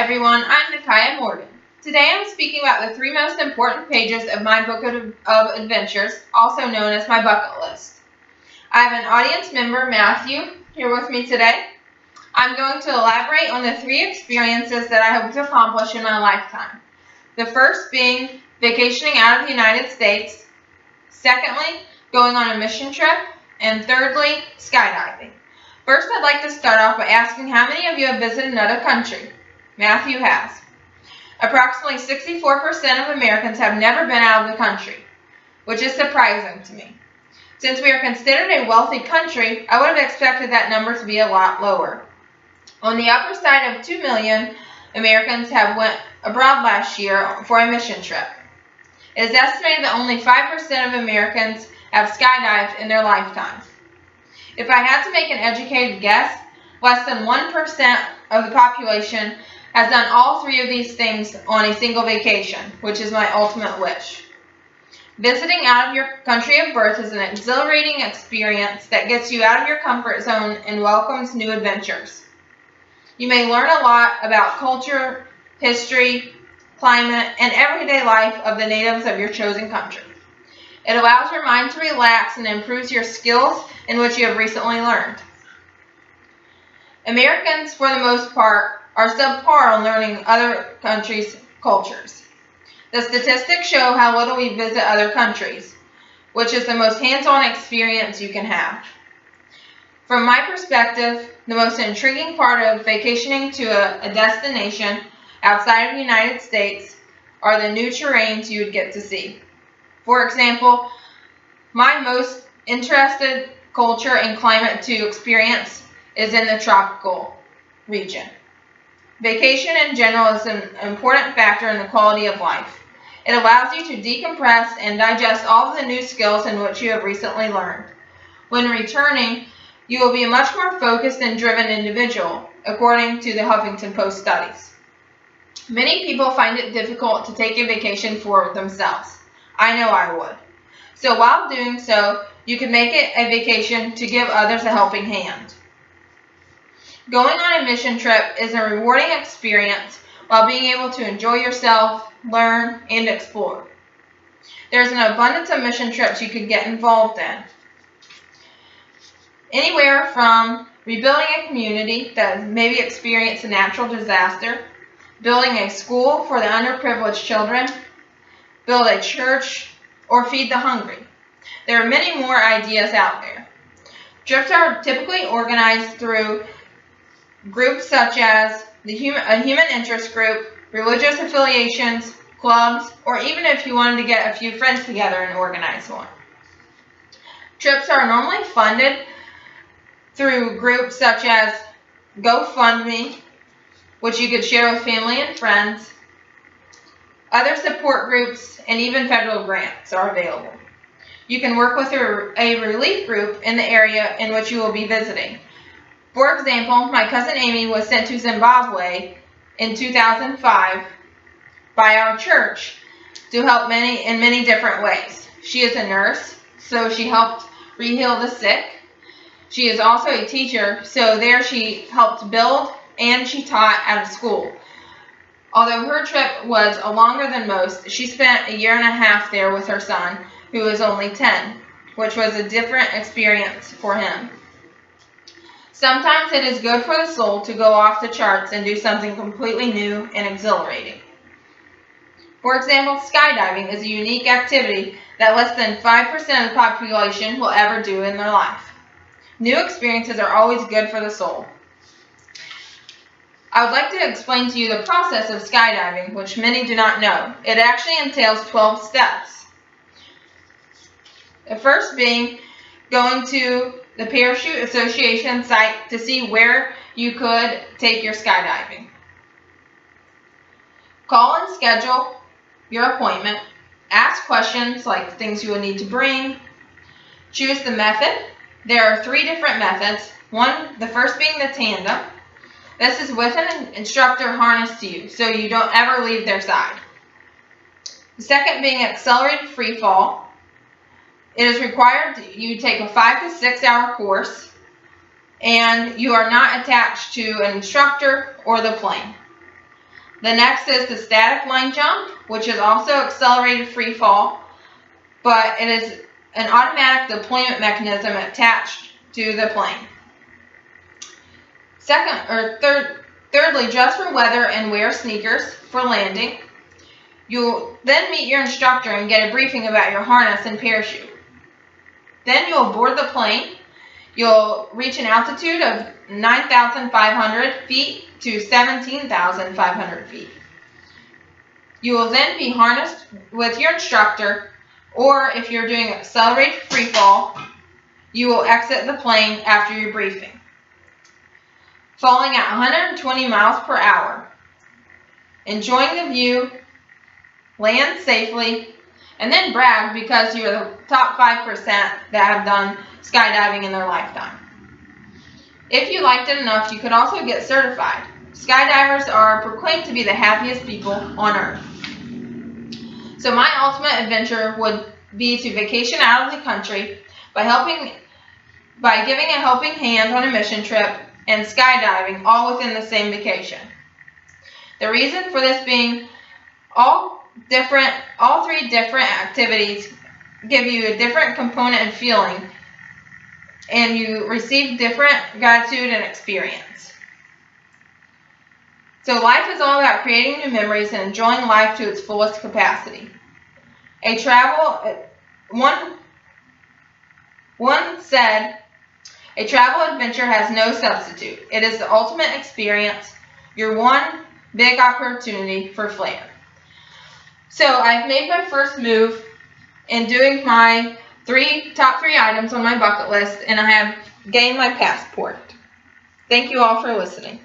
everyone, I'm Nakaya Morgan. Today I'm speaking about the 3 most important pages of my book of adventures, also known as my bucket list. I have an audience member, Matthew, here with me today. I'm going to elaborate on the 3 experiences that I hope to accomplish in my lifetime. The first being vacationing out of the United States, secondly, going on a mission trip, and thirdly, skydiving. First, I'd like to start off by asking how many of you have visited another country? Matthew has. Approximately 64% of Americans have never been out of the country, which is surprising to me. Since we are considered a wealthy country, I would have expected that number to be a lot lower. On the upper side of 2 million Americans have went abroad last year for a mission trip. It is estimated that only 5% of Americans have skydived in their lifetime. If I had to make an educated guess, less than 1% of the population has done all 3 of these things on a single vacation, which is my ultimate wish. Visiting out of your country of birth is an exhilarating experience that gets you out of your comfort zone and welcomes new adventures. You may learn a lot about culture, history, climate, and everyday life of the natives of your chosen country. It allows your mind to relax and improves your skills in which you have recently learned. Americans, for the most part, are subpar on learning other countries' cultures. The statistics show how little we visit other countries, which is the most hands-on experience you can have. From my perspective, the most intriguing part of vacationing to a destination outside of the United States are the new terrains you would get to see. For example, my most interested culture and climate to experience is in the tropical region. Vacation in general is an important factor in the quality of life. It allows you to decompress and digest all of the new skills in which you have recently learned. When returning, you will be a much more focused and driven individual, according to the Huffington Post studies. Many people find it difficult to take a vacation for themselves. I know I would. So while doing so, you can make it a vacation to give others a helping hand. Going on a mission trip is a rewarding experience while being able to enjoy yourself, learn, and explore. There's an abundance of mission trips you could get involved in. Anywhere from rebuilding a community that maybe experienced a natural disaster, building a school for the underprivileged children, build a church, or feed the hungry. There are many more ideas out there. Trips are typically organized through groups such as a human interest group, religious affiliations, clubs, or even if you wanted to get a few friends together and organize one. Trips are normally funded through groups such as GoFundMe, which you could share with family and friends. Other support groups and even federal grants are available. You can work with a relief group in the area in which you will be visiting. For example, my cousin Amy was sent to Zimbabwe in 2005 by our church to help in many different ways. She is a nurse, so she helped re-heal the sick. She is also a teacher, so there she helped build and she taught at a school. Although her trip was longer than most, she spent 1.5 years there with her son, who was only 10, which was a different experience for him. Sometimes it is good for the soul to go off the charts and do something completely new and exhilarating. For example, skydiving is a unique activity that less than 5% of the population will ever do in their life. New experiences are always good for the soul. I would like to explain to you the process of skydiving, which many do not know. It actually entails 12 steps. The first being going to the Parachute Association site to see where you could take your skydiving. Call and schedule your appointment. Ask questions like the things you will need to bring. Choose the method. There are 3 different methods. The first being the tandem. This is with an instructor harnessed to you, so you don't ever leave their side. The second being accelerated free fall. It is required you take a 5 to 6 hour course, and you are not attached to an instructor or the plane. The next is the static line jump, which is also accelerated free fall, but it is an automatic deployment mechanism attached to the plane. Thirdly, dress for weather and wear sneakers for landing. You'll then meet your instructor and get a briefing about your harness and parachute. Then you'll board the plane. You'll reach an altitude of 9,500 feet to 17,500 feet. You will then be harnessed with your instructor, or if you're doing accelerated free fall, you will exit the plane after your briefing. Falling at 120 miles per hour. Enjoying the view, land safely, and then brag because you're the top 5% that have done skydiving in their lifetime. If you liked it enough, you could also get certified. Skydivers are proclaimed to be the happiest people on earth. So my ultimate adventure would be to vacation out of the country by giving a helping hand on a mission trip and skydiving all within the same vacation. The reason for this being all three different activities give you a different component and feeling, and you receive different gratitude and experience. So life is all about creating new memories and enjoying life to its fullest capacity. One said, a travel adventure has no substitute. It is the ultimate experience, your one big opportunity for flair. So I've made my first move in doing my top three items on my bucket list, and I have gained my passport. Thank you all for listening.